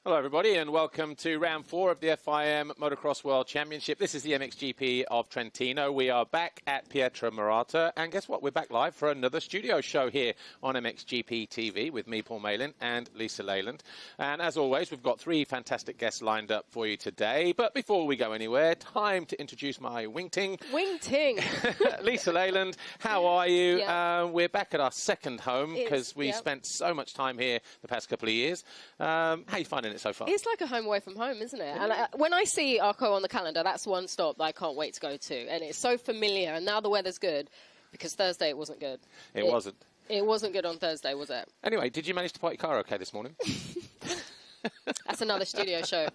Hello everybody and welcome to round 4 of the FIM Motocross World Championship. This is the MXGP of Trentino. We are back at Pietra Marata and guess what? We're back live for another studio show here on MXGP TV with me, Paul Malin, and Lisa Leyland. And as always, we've got 3 fantastic guests lined up for you today. But before we go anywhere, time to introduce my wing-ting. Wing-ting! Lisa Leyland, how are you? Yeah. We're back at our second home because we spent so much time here the past couple of years. How are you finding it so far? It's like a home away from home, isn't it? And when I see Arco on the calendar, that's one stop that I can't wait to go to. And it's so familiar. And now the weather's good because Thursday it wasn't good. It wasn't. It wasn't good on Thursday, was it? Anyway, did you manage to park your car okay this morning? That's another studio show.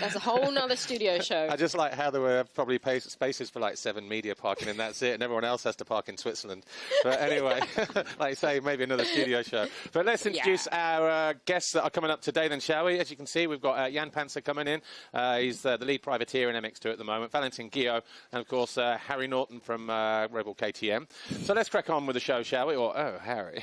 That's a whole nother studio show. I just like how there were probably spaces for like 7 media parking and that's it, and everyone else has to park in Switzerland. But anyway, like you say, maybe another studio show. But let's introduce our guests that are coming up today then, shall we? As you can see, we've got Jan Pancar coming in. He's the lead privateer in MX2 at the moment. Valentin Guillod, and of course, Harry Norton from Rebel KTM. So let's crack on with the show, shall we? Or, oh, Harry,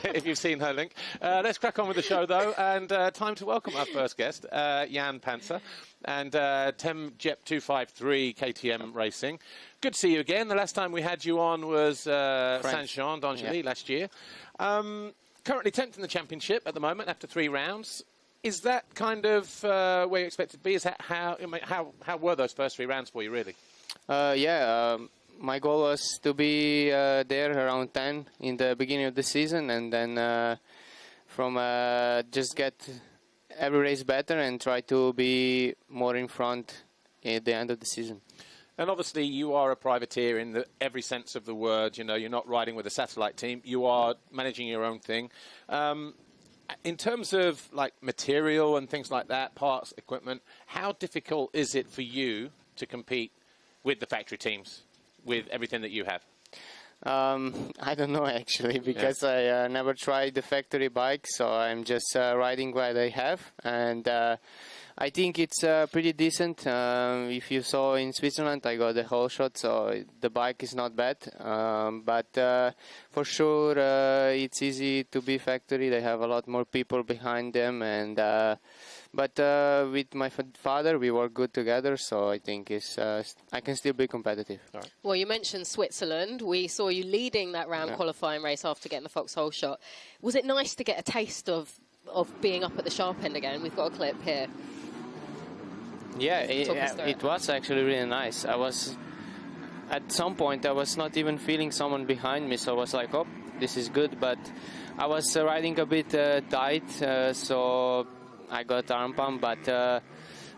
if you've seen her link. Let's crack on with the show, though, and time to welcome our first guest, Jan Pancar, and Tem Jep 253 KTM Racing. Good to see you again. The last time we had you on was Saint-Jean d'Angely last year. Currently 10th in the championship at the moment after 3 rounds. Is that kind of where you expect it to be? Is that how were those first 3 rounds for you, really? My goal was to be there around 10 in the beginning of the season, and then from just get every race better and try to be more in front at the end of the season. And obviously you are a privateer in every sense of the word. You know, you're not riding with a satellite team. You are managing your own thing. In terms of like material and things like that, parts, equipment, how difficult is it for you to compete with the factory teams with everything that you have? I don't know actually, because I never tried the factory bike, so I'm just riding what I have, and I think it's pretty decent. If you saw in Switzerland, I got the whole shot, so the bike is not bad. But for sure, it's easy to be factory. They have a lot more people behind them, and but with my father, we work good together, so I think I can still be competitive. Right. Well, you mentioned Switzerland. We saw you leading that round qualifying race after getting the foxhole shot. Was it nice to get a taste of being up at the sharp end again? We've got a clip here. Yeah, it was actually really nice. At some point, I was not even feeling someone behind me, so I was like, oh, this is good. But I was riding a bit tight, so I got arm pump, but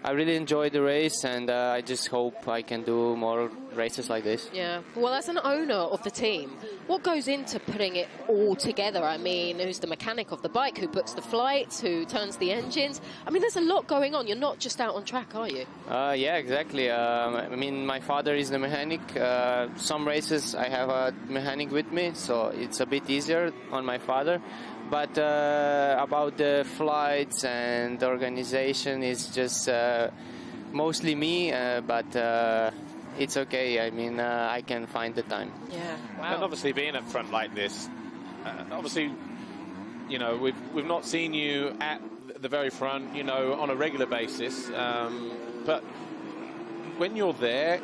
I really enjoyed the race, and I just hope I can do more races like this. Yeah. Well, as an owner of the team, what goes into putting it all together? I mean, who's the mechanic of the bike? Who books the flights? Who turns the engines? I mean, there's a lot going on. You're not just out on track, are you? Yeah, exactly. I mean, my father is the mechanic. Some races I have a mechanic with me, so it's a bit easier on my father. But about the flights and the organization, is just mostly me, but it's okay. I mean, I can find the time. Yeah, wow. And obviously being up front like this, obviously, you know, we've not seen you at the very front, you know, on a regular basis. But when you're there,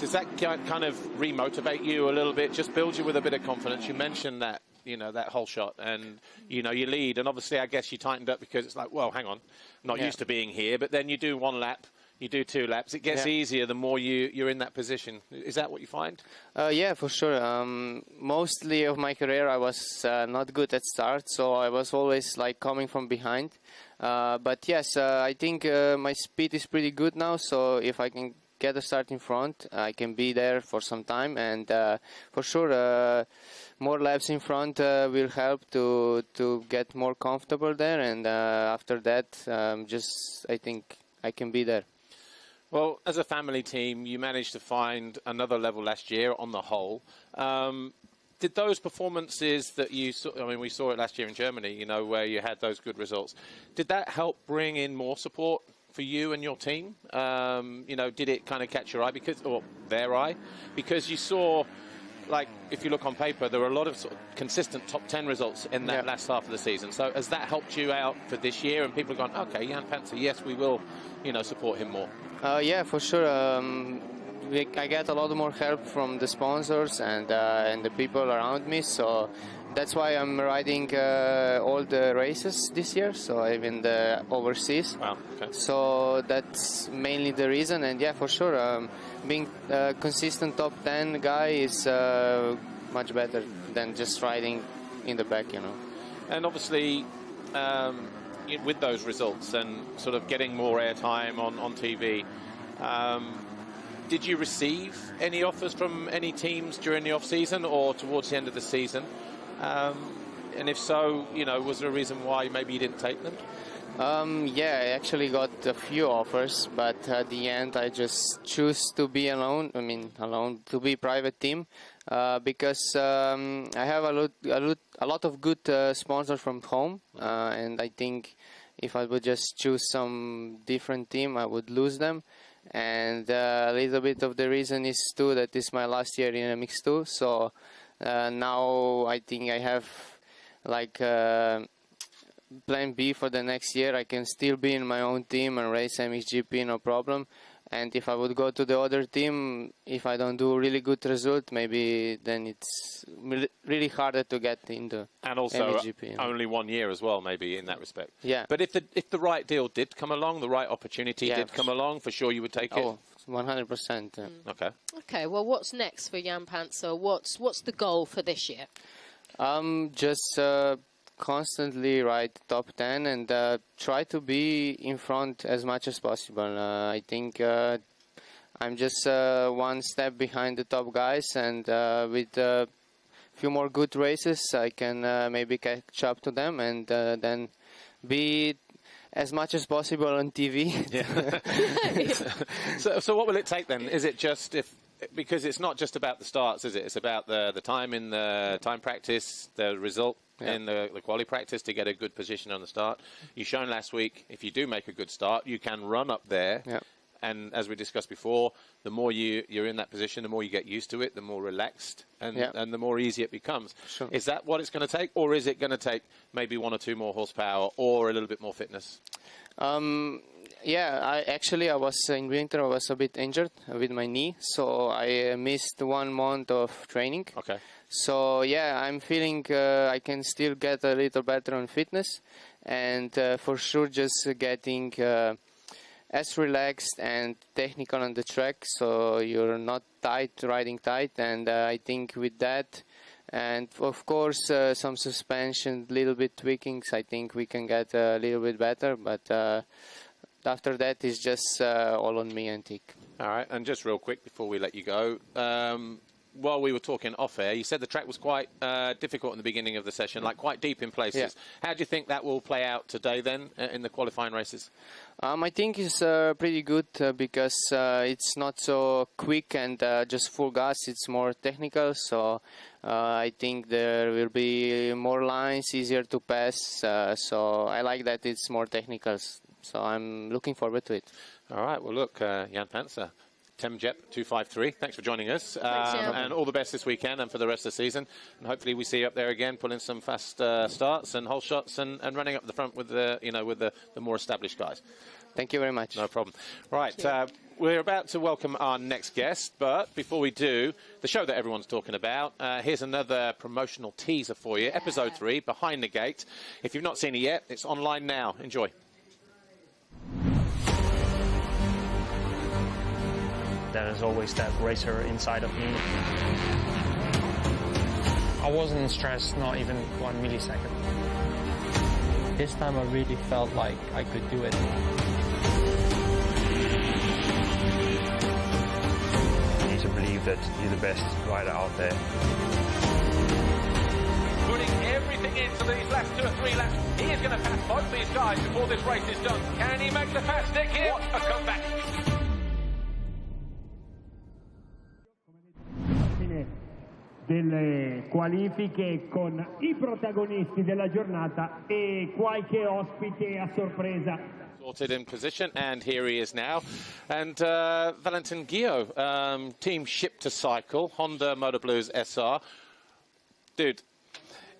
does that kind of remotivate you a little bit, just build you with a bit of confidence? You mentioned that, you know, that whole shot, and, you know, you lead, and obviously I guess you tightened up because it's like, well, hang on, I'm not used to being here, but then you do 1 lap, you do 2 laps, it gets easier the more you're in that position. Is that what you find? Yeah, for sure. Mostly of my career I was not good at start, so I was always like coming from behind. But yes, I think my speed is pretty good now, so if I can get a start in front, I can be there for some time, and for sure more laps in front will help to get more comfortable there, and after that I think I can be there. Well, as a family team, you managed to find another level last year on the whole. Did those performances that you saw, I mean, we saw it last year in Germany, you know, where you had those good results, did that help bring in more support for you and your team? You know, did it kind of catch your eye, or their eye? Because you saw like, if you look on paper, there were a lot of sort of consistent top 10 results in that last half of the season. So has that helped you out for this year? And people are going, okay, Jan Pancar, yes, we will, you know, support him more. Yeah, for sure. I get a lot more help from the sponsors and the people around me. So that's why I'm riding all the races this year, so even the overseas. Wow, okay. So that's mainly the reason, and yeah, for sure, being a consistent top 10 guy is much better than just riding in the back, you know. And obviously, with those results and sort of getting more airtime on TV, did you receive any offers from any teams during the off-season or towards the end of the season? And if so, you know, was there a reason why maybe you didn't take them? Yeah, I actually got a few offers, but at the end I just choose to be alone. I mean, alone, to be private team, because I have a lot of good sponsors from home, and I think if I would just choose some different team, I would lose them. And a little bit of the reason is too that this is my last year in MX2, so now I think I have like plan B for the next year. I can still be in my own team and race MXGP, no problem. And if I would go to the other team, if I don't do really good result, maybe then it's really harder to get into and also MXGP, you know? Only 1 year as well, maybe in that respect. Yeah. But if the right deal did come along, the right opportunity did come along, for sure you would take it. Oh, 100%. Okay. Okay. Well, what's next for Jan Pancar? What's the goal for this year? Just constantly ride top 10 and try to be in front as much as possible. I think I'm just one step behind the top guys, and with a few more good races I can maybe catch up to them and then be as much as possible on TV. Yeah. So what will it take then? Is it just because it's not just about the starts, is it? It's about the time in the time practice, the result in the quali practice to get a good position on the start. You've shown last week, if you do make a good start, you can run up there. Yeah. And as we discussed before, the more you're in that position, the more you get used to it, the more relaxed and the more easy it becomes. Sure. Is that what it's going to take, or is it going to take maybe 1 or 2 more horsepower or a little bit more fitness? Yeah, I was in winter. I was a bit injured with my knee, so I missed 1 month of training. Okay. So yeah, I'm feeling I can still get a little better on fitness, and for sure just getting as relaxed and technical on the track, so you're not riding tight. And I think with that, and of course some suspension, little bit tweakings, I think we can get a little bit better. But after that, it's just all on me and Tick. All right, and just real quick before we let you go, while we were talking off-air, you said the track was quite difficult in the beginning of the session, like quite deep in places. Yeah. How do you think that will play out today then in the qualifying races? I think it's pretty good because it's not so quick and just full gas. It's more technical, so I think there will be more lines, easier to pass. So I like that it's more technical. So I'm looking forward to it. All right. Well, look, Jan Pancar, Temjep 253. Thanks for joining us, Thanks, and all the best this weekend and for the rest of the season. And hopefully we see you up there again, pulling some fast starts and whole shots and running up the front with the more established guys. Thank you very much. No problem. Right. We're about to welcome our next guest, but before we do, the show that everyone's talking about, here's another promotional teaser for you. Episode 3, Behind the Gate. If you've not seen it yet, it's online now. Enjoy. There's always that racer inside of me. I wasn't stressed, not even 1 millisecond. This time I really felt like I could do it. You need to believe that you're the best rider out there. Putting everything into these last 2 or 3 laps. He is going to pass both these guys before this race is done. Can he make the fast stick here? What a comeback. Delle qualifiche con i protagonisti della giornata e qualche ospite a sorpresa. sorted in position, and here he is now. And Valentin Guillod, team Ship to Cycle, Honda Motor Blues SR. Dude,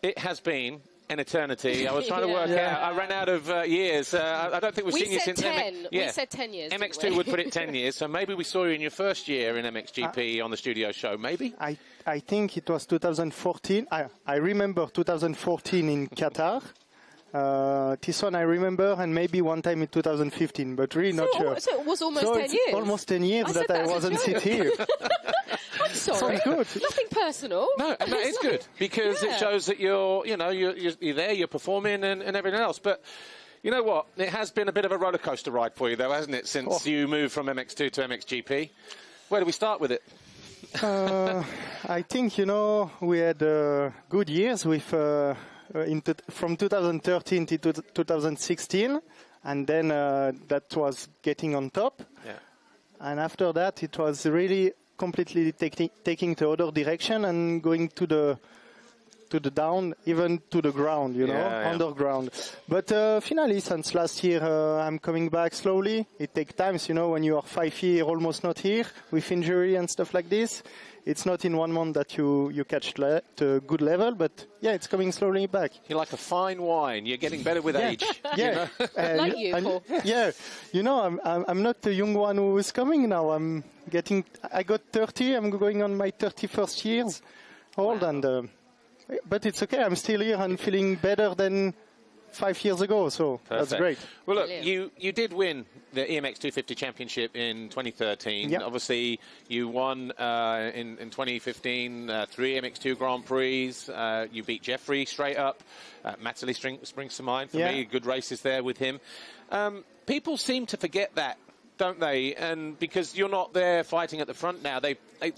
it has been an eternity. I was trying to work out. I ran out of years. I don't think we've seen you since 10. We said 10 years. MX2 would put it 10 years, so maybe we saw you in your first year in MXGP on the studio show, maybe? I think it was 2014. I remember 2014 in Qatar. This one I remember, and maybe one time in 2015, but really not sure. So it was almost 10 years? Almost 10 years that I wasn't sit here. I'm sorry. Sounds good. Nothing personal. No, and that is good, because it shows that you're there, you're performing and everything else. But you know what? It has been a bit of a roller coaster ride for you, though, hasn't it, since you moved from MX2 to MXGP? Where do we start with it? I think, we had good years with from 2013 to 2016, and then that was getting on top. Yeah. And after that, it was really completely taking the other direction and going to the down, even to the ground, underground. But finally, since last year, I'm coming back slowly. It takes time, when you are 5 years almost not here with injury and stuff like this. It's not in 1 month that you catch the good level, but yeah, it's coming slowly back. You're like a fine wine. You're getting better with age. Yeah, like you, Paul. Yeah, I'm not the young one who is coming now. I got 30. I'm going on my 31st years old, and but it's okay. I'm still here and feeling better than 5 years ago, so That's great. Well, look, you did win the EMX 250 Championship in 2013. Yep. Obviously, you won in 2015 3 MX2 Grand Prix. You beat Jeffrey straight up. Matterley springs to mind for me. Good races there with him. People seem to forget that, don't they? And because you're not there fighting at the front now, they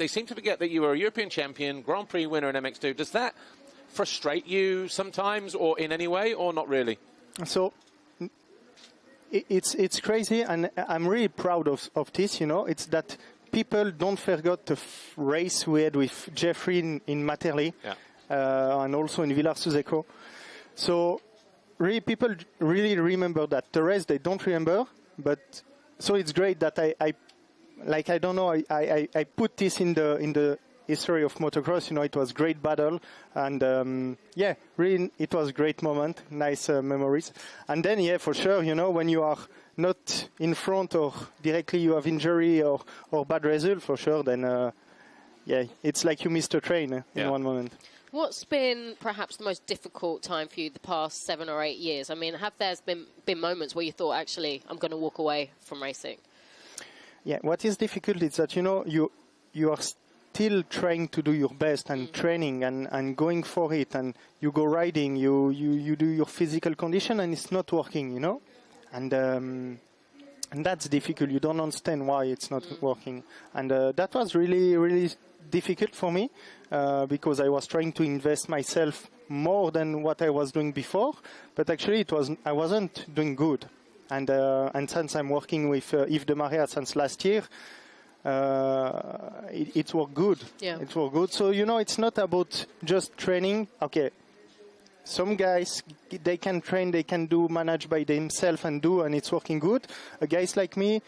seem to forget that you were a European champion, Grand Prix winner in MX2. Does that frustrate you sometimes, or in any way, or not really? So it's crazy, and I'm really proud of this. It's that people don't forget the race we had with Jeffrey in Matterley, and also in Villars-sous-Écot. So really, people really remember that. The rest they don't remember, but so it's great that I put this in the history of motocross. It was great battle, and really it was a great moment, nice memories. And then for sure, when you are not in front or directly you have injury or bad result, for sure, then it's like you missed a train in 1 moment. What's been perhaps the most difficult time for you the past 7 or 8 years? I mean, have there been moments where you thought, actually, I'm going to walk away from racing? Yeah, what is difficult is that, you are still trying to do your best and training and going for it, and you go riding, you do your physical condition, and it's not working, and that's difficult. You don't understand why it's not working, and that was really, really difficult for me because I was trying to invest myself more than what I was doing before, but actually I wasn't doing good, and since I'm working with Yves de Maria since last year, it worked good. Yeah. It worked good. So, it's not about just training. Okay, some guys, they can train, they can manage by themselves and it's working good. Guys like me,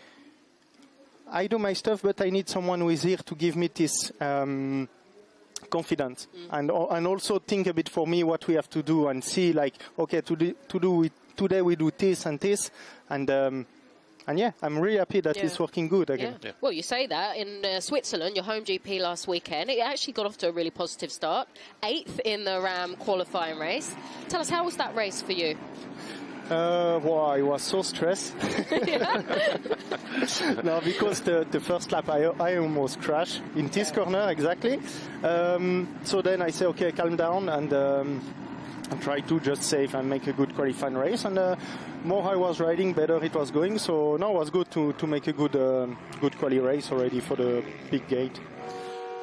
I do my stuff, but I need someone who is here to give me this confidence and also think a bit for me what we have to do and see, okay, today we do this and this, and I'm really happy that it's working good again. Yeah. Well, you say that. In Switzerland, your home GP last weekend, it actually got off to a really positive start. 8th in the Ram qualifying race. Tell us, how was that race for you? I was so stressed. No, because the first lap I almost crashed in this corner, exactly. So then I say, okay, calm down and try to just save and make a good qualifying race. And more I was riding, better it was going. So now it was good to make a good quali race already for the big gate.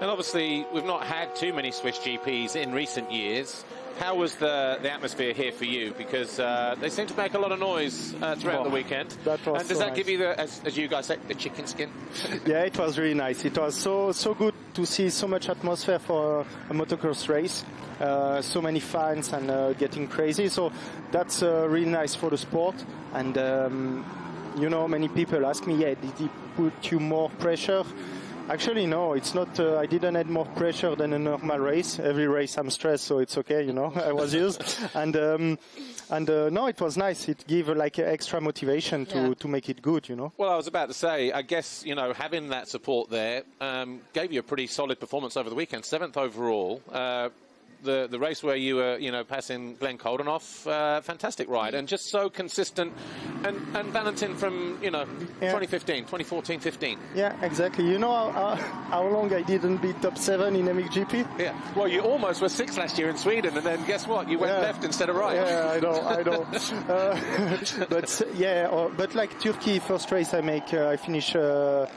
And obviously, we've not had too many Swiss GPs in recent years. How was the atmosphere here for you? Because they seem to make a lot of noise throughout the weekend. That was and does that give you, as you guys say, the chicken skin? Yeah, it was really nice. It was so good to see so much atmosphere for a motocross race. So many fans and getting crazy. So that's really nice for the sport. And you know, many people ask me, yeah, did he put you more pressure? Actually, no, it's not. I didn't have more pressure than a normal race. Every race I'm stressed, so it's okay, you know. I was used, and no, it was nice. It gave like extra motivation to make it good, you know. Well, I was about to say, I guess, you know, having that support there gave you a pretty solid performance over the weekend, 7th overall. The race where you were, you know, passing Glenn Colden off, fantastic ride, and just so consistent. And Valentin from, you know, 2015, 2014, 15. Yeah, exactly. You know how long I didn't be top 7 in MXGP? Yeah. Well, you almost were 6th last year in Sweden, and then guess what? You went left instead of right. Yeah, I know. But yeah, but like Turkey, first race I make, I finish, the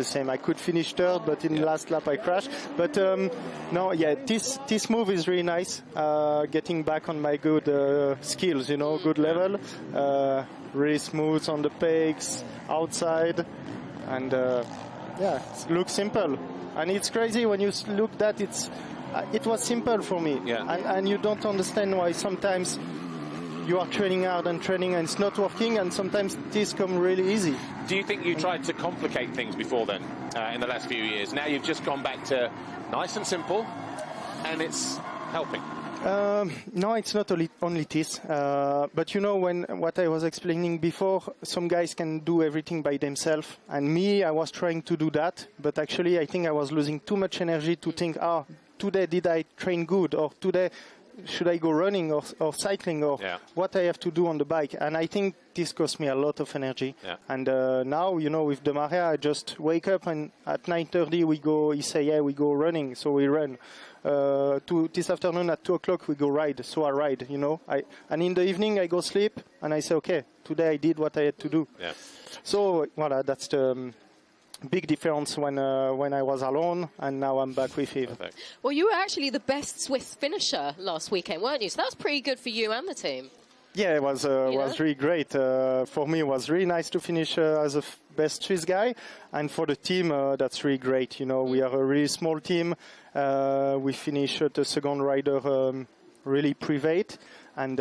same. I could finish 3rd, but in the last lap I crashed. But no, yeah, this move is really nice. Getting back on my good skills, you know, good level. Really smooth on the peaks, outside, and it looks simple. And it's crazy when you look that it was simple for me. Yeah. And you don't understand why sometimes you are training hard and training and it's not working, and sometimes this come really easy. Do you think you tried to complicate things before then, in the last few years? Now you've just gone back to nice and simple, and it's helping. No, it's not only this. But you know, what I was explaining before, some guys can do everything by themselves. And me, I was trying to do that. But actually, I think I was losing too much energy to think, today did I train good? Or today, should I go running or cycling? Or what I have to do on the bike? And I think this cost me a lot of energy. Yeah. And now, you know, with the Maria, I just wake up and at 9:30 we go, he say, we go running. So we run. This afternoon at 2 o'clock we go ride, so I ride, you know. And in the evening I go sleep and I say, okay, today I did what I had to do. Yeah. So voilà, that's the big difference when I was alone, and now I'm back with him. Perfect. Well, you were actually the best Swiss finisher last weekend, weren't you? So that's pretty good for you and the team. Yeah, it was really great. For me, it was really nice to finish as a best Swiss guy, and for the team, that's really great. You know, we are a really small team. We finished the second rider really private, and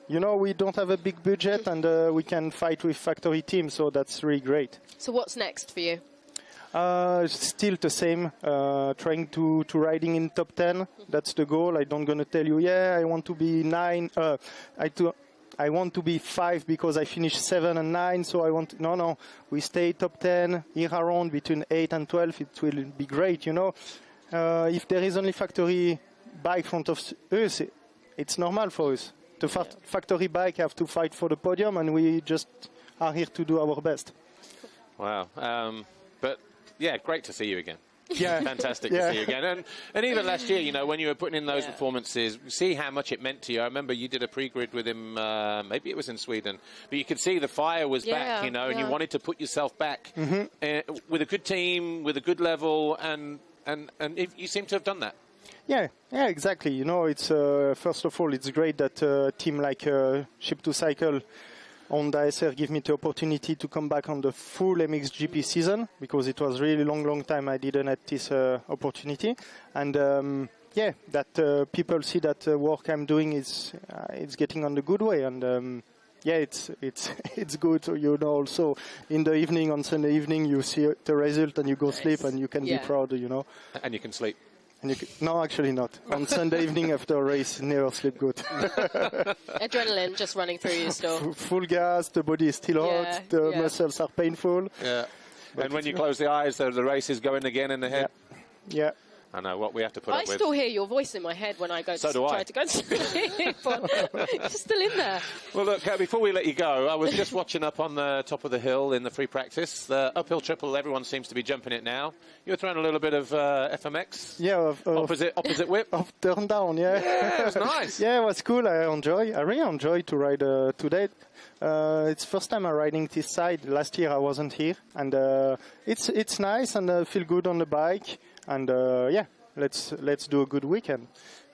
you know, we don't have a big budget, and we can fight with factory teams, so that's really great. So what's next for you? Still the same, trying to riding in top 10. That's the goal. I don't gonna tell you, I want to be 9. I want to be 5 because I finished 7 and 9. So I want no. We stay top 10 here around between 8 and 12. It will be great, you know. If there is only factory bike in front of us, it's normal for us. The factory bike have to fight for the podium, and we just are here to do our best. Wow. But yeah, great to see you again. Yeah. Fantastic to see you again. And even last year, you know, when you were putting in those performances, see how much it meant to you. I remember you did a pre-grid with him, maybe it was in Sweden, but you could see the fire was back, you know, and you wanted to put yourself back with a good team, with a good level, and you seem to have done that. Yeah, exactly. You know, it's first of all, it's great that a team like Ship2Cycle Honda SR give me the opportunity to come back on the full MXGP season, because it was really long time I didn't have this opportunity. And that people see that work I'm doing is it's getting on the good way. And it's good. You know, also in the evening, on Sunday evening, you see the result and you go sleep and you can be proud, you know. And you can sleep. No, actually not. On Sunday evening after a race, never sleep good. Adrenaline just running through you still. Full gas, the body is still hot, the muscles are painful. Yeah. And when you close the eyes, the race is going again in the head. Yeah. I know what we have to put up with. I still hear your voice in my head when I go to try to go to sleep. It's still in there. Well, look, before we let you go, I was just watching up on the top of the hill in the free practice. The uphill triple, everyone seems to be jumping it now. You were throwing a little bit of FMX? Yeah. Opposite whip? Of turn down, Yeah, it was nice. Yeah, it was cool. I really enjoy to ride today. It's first time I'm riding this side. Last year I wasn't here. And it's nice, and I feel good on the bike. And let's do a good weekend.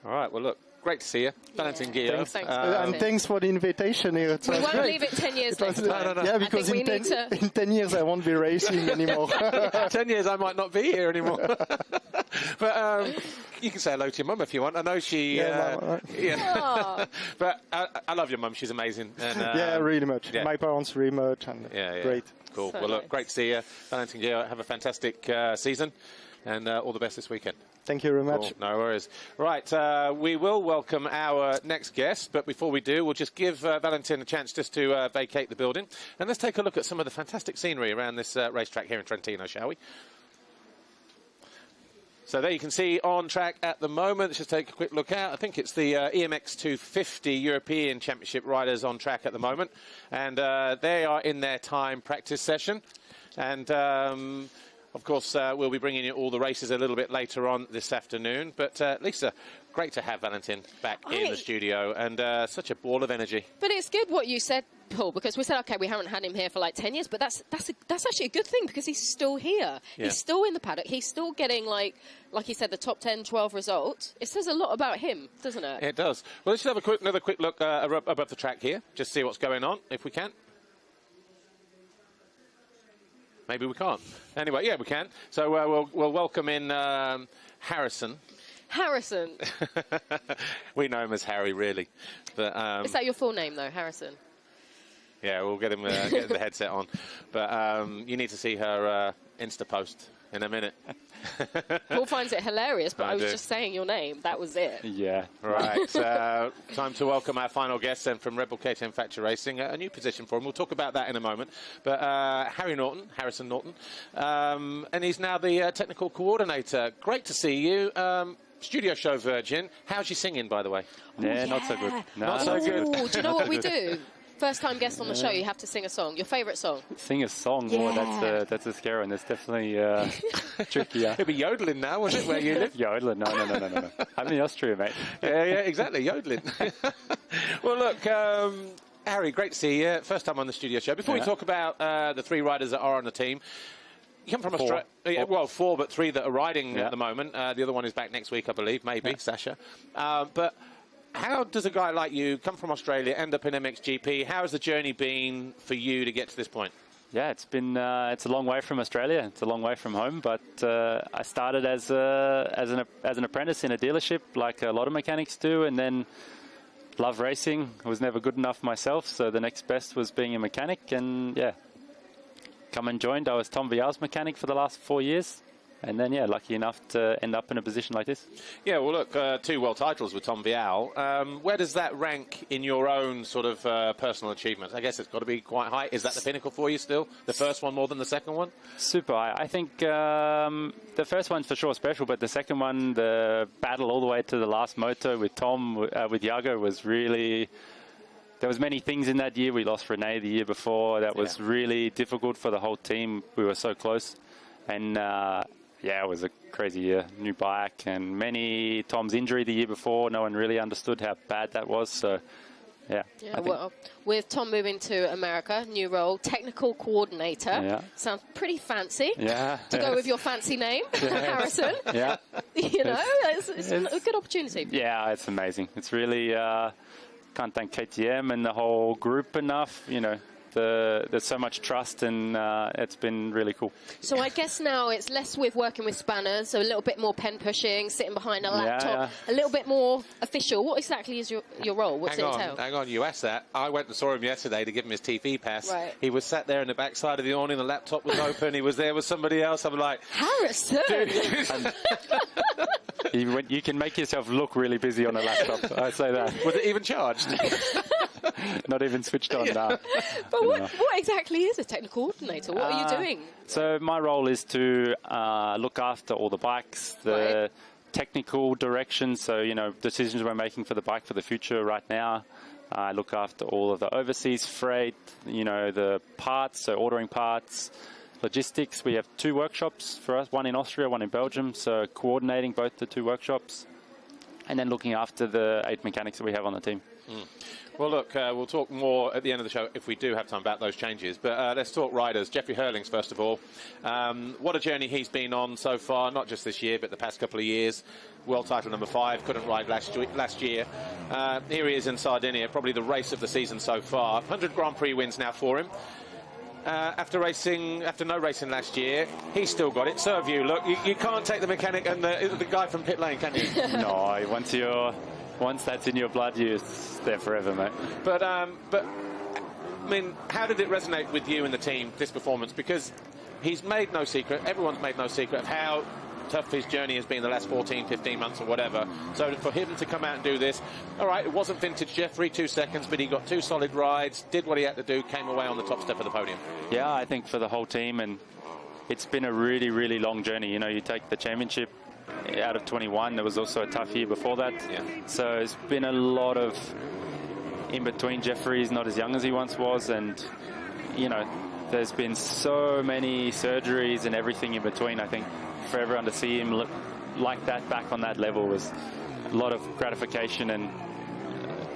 All right. Well, look, great to see you, Valentin Guillod. Thanks. And thanks for the invitation here. We won't leave it 10 years next time. No. Yeah, because in 10 years I won't be racing anymore. 10 years I might not be here anymore. But you can say hello to your mum if you want. I know she... yeah. But I love your mum. She's amazing. And, yeah, really much. Yeah. My parents really much, and great. Cool. So well, look, nice. great to see you. Valentin Guillod, have a fantastic season, and all the best this weekend. Thank you very much. Cool. No worries. Right, we will welcome our next guest, but before we do, we'll just give Valentin a chance just to vacate the building. And let's take a look at some of the fantastic scenery around this racetrack here in Trentino, shall we? So there you can see on track at the moment. Let's just take a quick look out. I think it's the EMX 250 European Championship riders on track at the moment. And they are in their time practice session. And... of course, we'll be bringing you all the races a little bit later on this afternoon. But, Lisa, great to have Valentin back in the studio, and such a ball of energy. But it's good what you said, Paul, because we said, OK, we haven't had him here for like 10 years, but that's actually a good thing because he's still here. Yeah. He's still in the paddock. He's still getting, like he said, the top 10, 12 results. It says a lot about him, doesn't it? It does. Well, let's just have another quick look above the track here, just see what's going on, if we can. Maybe we can't. Anyway, yeah, we can. So we'll welcome in Harrison. Harrison. We know him as Harry, really. But, Is that your full name, though, Harrison? yeah, we'll get him get the headset on. But you need to see her Insta post in a minute. Paul finds it hilarious, but I was do. just saying your name. That was it. Yeah. Right. Time to welcome our final guest then from Red Bull KTM Factory Racing. A new position for him. We'll talk about that in a moment. But Harrison Norton, and he's now the technical coordinator. Great to see you. Studio show virgin. How's your singing, by the way? Yeah, not so good. No, Not so good. Ooh, do you know what we do? First time guest on the show, you have to sing a song. Your favourite song? Sing a song. Yeah. Oh, that's a scary one. That's definitely trickier. It'll be yodeling now, won't it, where you live? Yodeling. No. I'm in Austria, mate. Yeah, exactly, yodeling. Well, look, Harry, great to see you. First time on the studio show. Before we talk about the three riders that are on the team, you come from Australia. Well, four, but three that are riding at the moment. The other one is back next week, I believe, maybe, Sasha. But how does a guy like you come from Australia, end up in MXGP? How has the journey been for you to get to this point? Yeah, it's been it's a long way from Australia. It's a long way from home. But I started as an apprentice in a dealership, like a lot of mechanics do, and then love racing. I was never good enough myself, so the next best was being a mechanic. And yeah, come and joined. I was Tom Vial's mechanic for the last 4 years. And then, yeah, lucky enough to end up in a position like this. Yeah, well, look, 2 world titles with Tom Vial. Where does that rank in your own sort of personal achievements? I guess it's got to be quite high. Is that the pinnacle for you still? The first one more than the second one? Super high. I think the first one's for sure special, but the second one, the battle all the way to the last moto with Tom, with Jago, was really... There was many things in that year. We lost Renee the year before. That was really difficult for the whole team. We were so close. And... yeah, it was a crazy year. New bike and Tom's injury the year before. No one really understood how bad that was. So, yeah. Well, with Tom moving to America, new role, technical coordinator. Yeah. Sounds pretty fancy. Yeah. To go with your fancy name, Harrison. Yeah. You know, it's a good opportunity. Yeah, it's amazing. It's really, can't thank KTM and the whole group enough, you know. There's so much trust, and it's been really cool. So I guess now it's less with working with spanners, so a little bit more pen pushing, sitting behind a laptop, a little bit more official. What exactly is your role? What's it entail? Hang on, you asked that. I went and saw him yesterday to give him his TV pass. Right. He was sat there in the backside of the awning, the laptop was open, he was there with somebody else. I'm like... Harrison! You can make yourself look really busy on a laptop, I say that. Was it even charged? Not even switched on, no. But what exactly is a technical coordinator? What are you doing? So my role is to look after all the bikes, the technical direction, so, you know, decisions we're making for the bike for the future right now. I look after all of the overseas freight, you know, the parts, so ordering parts, logistics. We have 2 workshops for us, one in Austria, one in Belgium, so coordinating both the 2 workshops, and then looking after the 8 mechanics that we have on the team. Well, look, we'll talk more at the end of the show if we do have time about those changes. But let's talk riders. Jeffrey Hurlings, first of all. What a journey he's been on so far, not just this year, but the past couple of years. World title number 5, couldn't ride last year. Here he is in Sardinia, probably the race of the season so far. 100 Grand Prix wins now for him. after no racing last year, he's still got it. So have you. Look, you can't take the mechanic and the guy from pit lane, can you? No, once that's in your blood, it's there forever, mate. But I mean, how did it resonate with you and the team, this performance? Because he's made no secret, everyone's made no secret of how tough his journey has been the last 14, 15 months or whatever. So for him to come out and do this, all right, it wasn't vintage Jeffrey, 2 seconds, but he got 2 solid rides, did what he had to do, came away on the top step of the podium. Yeah, I think for the whole team, and it's been a really, really long journey. You know, you take the championship out of 21, there was also a tough year before that. Yeah. So it's been a lot of in between. Jeffrey's not as young as he once was, and, you know, there's been so many surgeries and everything in between. I think for everyone to see him look like that, back on that level, was a lot of gratification and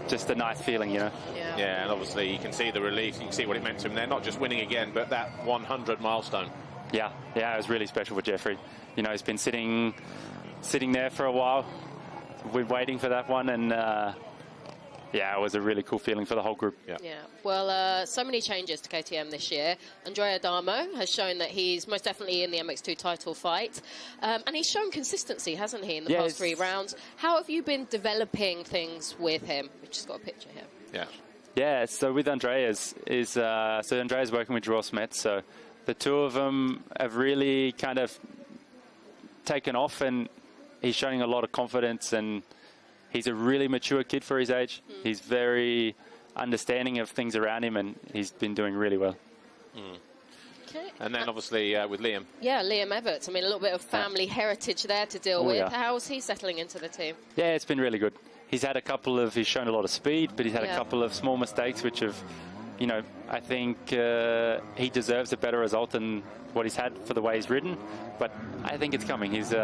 just a nice feeling, you know. Yeah, and obviously you can see the relief, you can see what it meant to him there, not just winning again, but that 100 milestone. Yeah, it was really special for Jeffrey. You know, he's been sitting there for a while. We're waiting for that one, and yeah, it was a really cool feeling for the whole group. Yeah. Well, so many changes to KTM this year. Andrea Adamo has shown that he's most definitely in the MX2 title fight. And he's shown consistency, hasn't he, in the past 3 rounds? How have you been developing things with him? We've just got a picture here. Yeah, so with Andreas, so Andreas working with Ross Metz, so the two of them have really kind of taken off, and he's showing a lot of confidence, and he's a really mature kid for his age. He's very understanding of things around him, and he's been doing really well. Okay. And then obviously with Liam. Yeah, Liam Everts. I mean, a little bit of family heritage there to deal with. Yeah. How's he settling into the team? Yeah, it's been really good. He's had he's shown a lot of speed, but he's had a couple of small mistakes which have, you know, I think he deserves a better result than what he's had for the way he's ridden. But I think it's coming. He's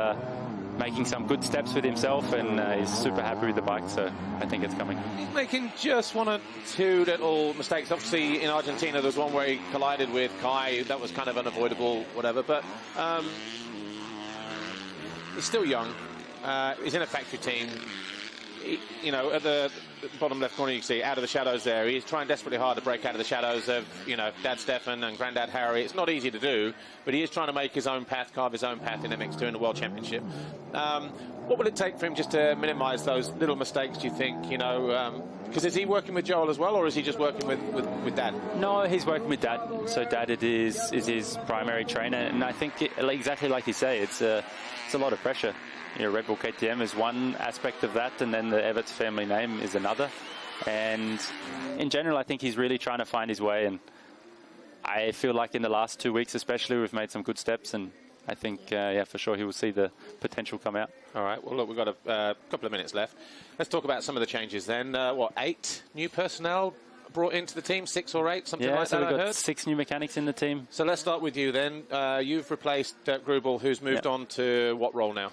making some good steps with himself, and he's super happy with the bike, so I think it's coming. He's making just 1 or 2 little mistakes. Obviously, in Argentina, there was one where he collided with Kai. That was kind of unavoidable, whatever. But he's still young. He's in a factory team. You know, at the bottom left corner, you can see out of the shadows there. He's trying desperately hard to break out of the shadows of, you know, Dad Stefan and Granddad Harry. It's not easy to do, but he is trying to make his own path, carve his own path in MX2 in the World Championship. What will it take for him just to minimise those little mistakes, do you think? You know, because is he working with Joel as well, or is he just working with Dad? No, he's working with Dad. So Dad is his primary trainer, and I think exactly like you say, it's a lot of pressure. You know, Red Bull KTM is one aspect of that, and then the Everts family name is another. And in general, I think he's really trying to find his way, and I feel like in the last 2 weeks especially, we've made some good steps, and I think, yeah, for sure he will see the potential come out. All right, well, look, we've got a couple of minutes left. Let's talk about some of the changes then. 8 new personnel brought into the team, 6 or 8, something like so that, we've I got heard? 6 new mechanics in the team. So let's start with you then. You've replaced Dirk Grubel, who's moved on to what role now?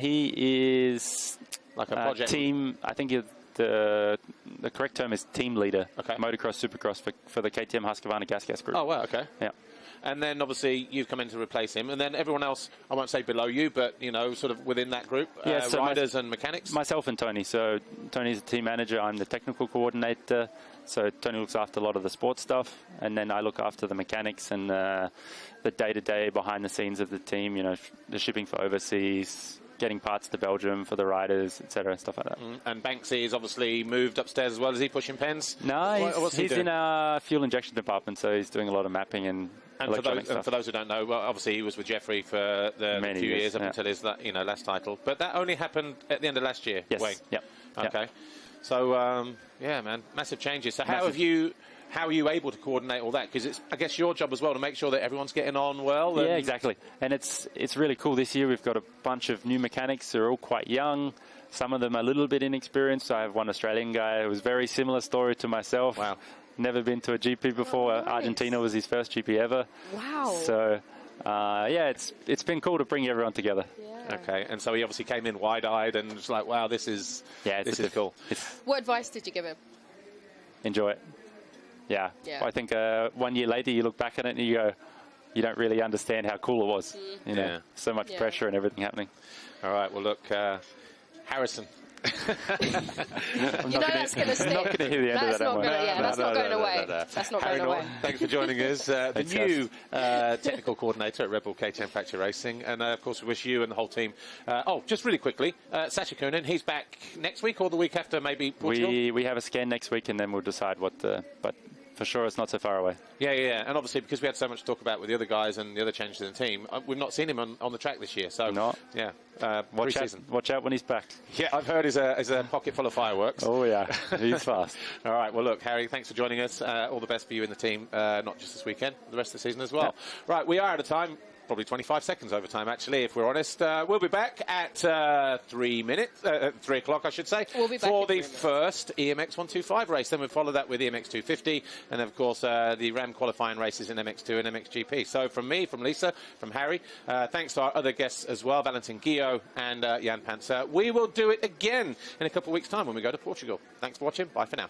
He is like a project team. I think the correct term is team leader. Okay. Motocross, Supercross for the KTM Husqvarna Gas group. Oh wow, okay. Yeah. And then obviously you've come in to replace him, and then everyone else, I won't say below you, but you know, sort of within that group, so riders and mechanics. Myself and Tony. So Tony's the team manager. I'm the technical coordinator. So Tony looks after a lot of the sports stuff, and then I look after the mechanics and the day-to-day behind the scenes of the team. You know, the shipping for overseas, getting parts to Belgium for the riders, etc., stuff like that. And Banksy is obviously moved upstairs as well. Is he pushing pens? No, what's he he's in a fuel injection department, so he's doing a lot of mapping and electronic stuff. And for those who don't know, well, obviously he was with Jeffrey for the few years up until his last title. But that only happened at the end of last year. Yes. Wayne. Yep. Okay. Yep. So yeah, man, massive changes. So how are you able to coordinate all that? Because it's, I guess, your job as well to make sure that everyone's getting on well. Yeah, exactly. And it's really cool. This year we've got a bunch of new mechanics who are all quite young. Some of them are a little bit inexperienced. I have one Australian guy who was very similar story to myself. Wow. Never been to a GP before. Nice. Argentina was his first GP ever. Wow. So, yeah, it's been cool to bring everyone together. Yeah. Okay, and so he obviously came in wide-eyed and was like, wow, this is cool. What advice did you give him? Enjoy it. Yeah. I think 1 year later you look back at it and you go, you don't really understand how cool it was. You know, so much pressure and everything happening. All right, well, look, Harrison, You know that's going to stick. I'm not going to hear the end of that. That's not going away. That's not Harry going away. Norton, thanks for joining us. The new technical coordinator at Red Bull K10 Factory Racing. And, of course, we wish you and the whole team... just really quickly, Sasha Kunin, he's back next week or the week after, maybe Portugal? We have a scan next week, and then we'll decide what... but for sure, it's not so far away. Yeah. And obviously, because we had so much to talk about with the other guys and the other changes in the team, we've not seen him on the track this year. So, yeah, watch out when he's back. Yeah, I've heard he's a pocket full of fireworks. Oh, yeah. He's fast. All right. Well, look, Harry, thanks for joining us. All the best for you and the team, not just this weekend, the rest of the season as well. Yeah. Right, we are out of time. Probably 25 seconds over time, actually, if we're honest. We'll be back at 3 o'clock, I should say, we'll be back for the first EMX 125 race. Then we'll follow that with EMX 250, and of course the Ram qualifying races in MX2 and MXGP. So from me, from Lisa, from Harry, thanks to our other guests as well, Valentin Guillod and Jan Pancar. We will do it again in a couple of weeks' time when we go to Portugal. Thanks for watching. Bye for now.